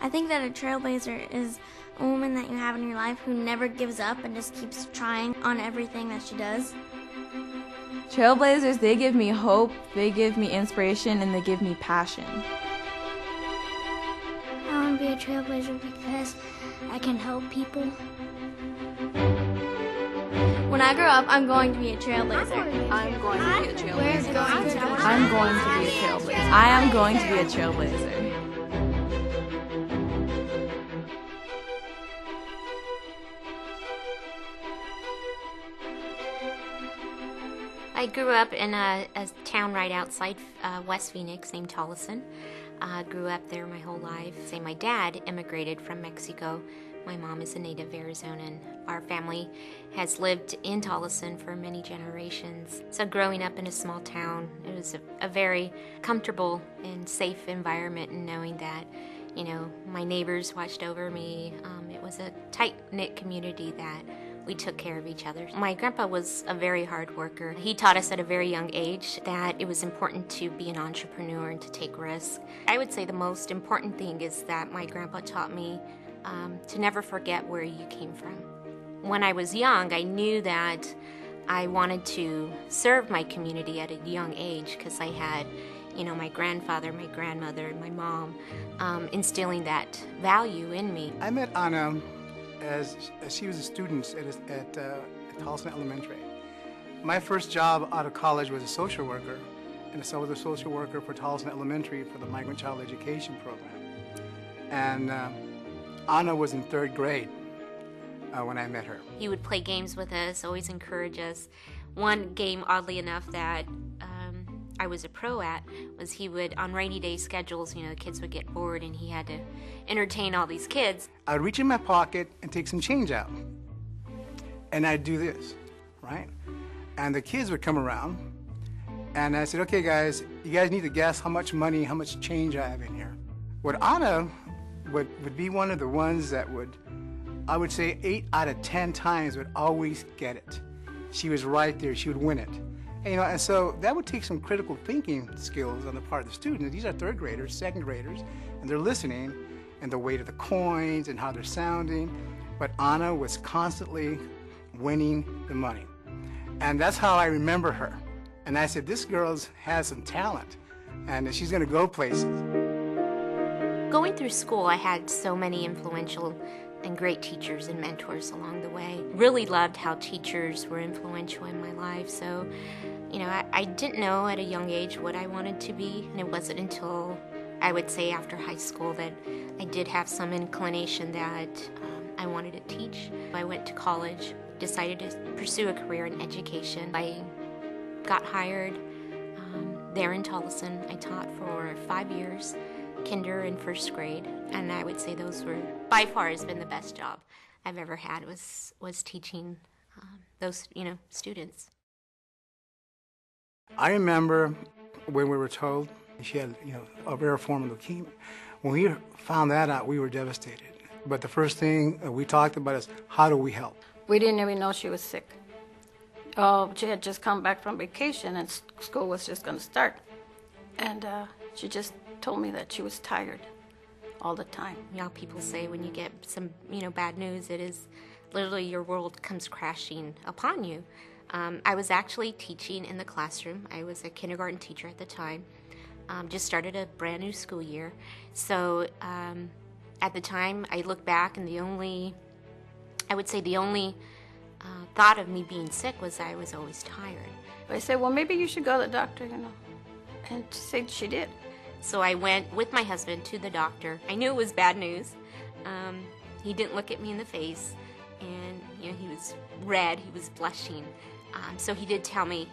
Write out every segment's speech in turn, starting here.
I think that a trailblazer is a woman that you have in your life who never gives up and just keeps trying on everything that she does. Trailblazers, they give me hope, they give me inspiration, and they give me passion. I want to be a trailblazer because I can help people. When I grow up, I'm going to be a trailblazer. I'm going to be a trailblazer. I'm going to be a trailblazer. I am going to be a trailblazer. I grew up in a town right outside West Phoenix named Tolleson. Grew up there my whole life. My dad immigrated from Mexico. My mom is a native Arizonan. Our family has lived in Tolleson for many generations. So growing up in a small town, it was a very comfortable and safe environment, and knowing that, you know, my neighbors watched over me. It was a tight-knit community that we took care of each other. My grandpa was a very hard worker. He taught us at a very young age that it was important to be an entrepreneur and to take risks. I would say the most important thing is that my grandpa taught me to never forget where you came from. When I was young, I knew that I wanted to serve my community at a young age because I had, you know, my grandfather, my grandmother, and my mom instilling that value in me. I met Anna as she was a student at Tolleson Elementary. My first job out of college was a social worker, and I was a social worker for Tolleson Elementary for the Migrant Child Education Program. And Anna was in 3rd grade when I met her. He would play games with us, always encourage us. One game, oddly enough, that I was a pro at was he would, on rainy day schedules, you know, the kids would get bored and he had to entertain all these kids. I'd reach in my pocket and take some change out. And I'd do this, right? And the kids would come around and I said, okay guys, you guys need to guess how much money, how much change I have in here. What Anna would be one of the ones that would, I would say 8 out of 10 times would always get it. She was right there, she would win it. And, you know, and so that would take some critical thinking skills on the part of the students. These are 3rd graders, 2nd graders, and they're listening, and the weight of the coins and how they're sounding. But Anna was constantly winning the money. And that's how I remember her. And I said, this girl has some talent, and she's gonna go places. Going through school, I had so many influential and great teachers and mentors along the way. Really loved how teachers were influential in my life. So, you know, I didn't know at a young age what I wanted to be, and it wasn't until I would say after high school that I did have some inclination that I wanted to teach. I went to college, decided to pursue a career in education. I got hired there in Tolleson. I taught for 5 years, kinder and 1st grade, and I would say those were, by far, has been the best job I've ever had was teaching those, you know, students. I remember when we were told she had, you know, a rare form of leukemia. When we found that out, we were devastated. But the first thing we talked about is, how do we help? We didn't even know she was sick. She had just come back from vacation and school was just going to start. And she just told me that she was tired all the time. You know, people say when you get some, you know, bad news, it is literally your world comes crashing upon you. I was actually teaching in the classroom. I was a kindergarten teacher at the time. Just started a brand new school year. So at the time, I look back and the only thought of me being sick was I was always tired. I said, well, maybe you should go to the doctor, you know. And she said she did. So I went with my husband to the doctor. I knew it was bad news. He didn't look at me in the face, and you know, he was red, he was blushing. So he did tell me,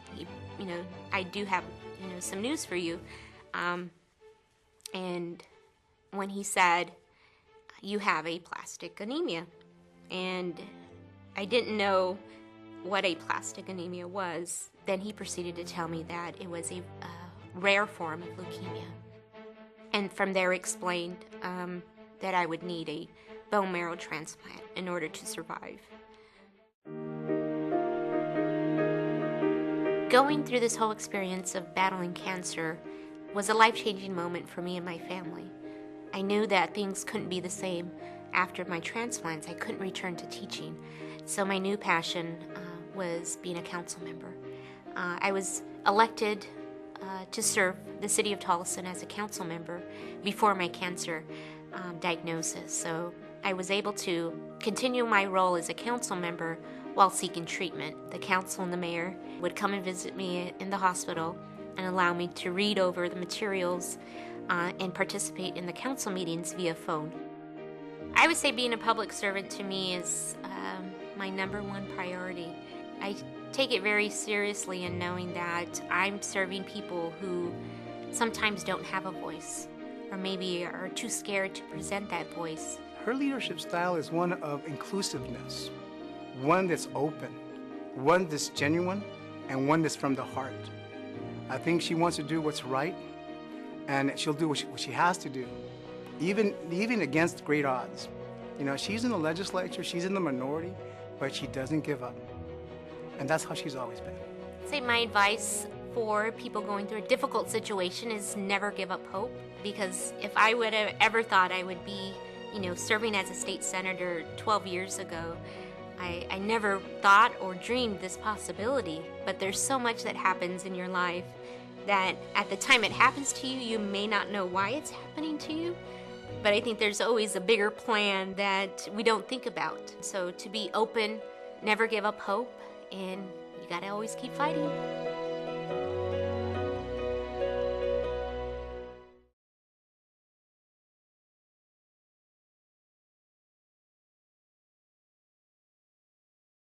you know, I do have, you know, some news for you. And when he said, you have aplastic anemia, and I didn't know what aplastic anemia was, then he proceeded to tell me that it was a rare form of leukemia. And from there explained that I would need a bone marrow transplant in order to survive. Going through this whole experience of battling cancer was a life-changing moment for me and my family. I knew that things couldn't be the same after my transplants. I couldn't return to teaching. So my new passion was being a council member. I was elected to serve the city of Tolleson as a council member before my cancer diagnosis. So I was able to continue my role as a council member while seeking treatment. The council and the mayor would come and visit me in the hospital and allow me to read over the materials and participate in the council meetings via phone. I would say being a public servant to me is my number one priority. I take it very seriously in knowing that I'm serving people who sometimes don't have a voice or maybe are too scared to present that voice. Her leadership style is one of inclusiveness, one that's open, one that's genuine, and one that's from the heart. I think she wants to do what's right, and she'll do what she has to do, even against great odds. You know, she's in the legislature, she's in the minority, but she doesn't give up. And that's how she's always been. I'd say my advice for people going through a difficult situation is never give up hope, because if I would have ever thought I would be, serving as a state senator 12 years ago, I never thought or dreamed this possibility. But there's so much that happens in your life that at the time it happens to you, you may not know why it's happening to you. But I think there's always a bigger plan that we don't think about. So to be open, never give up hope, and you gotta always keep fighting.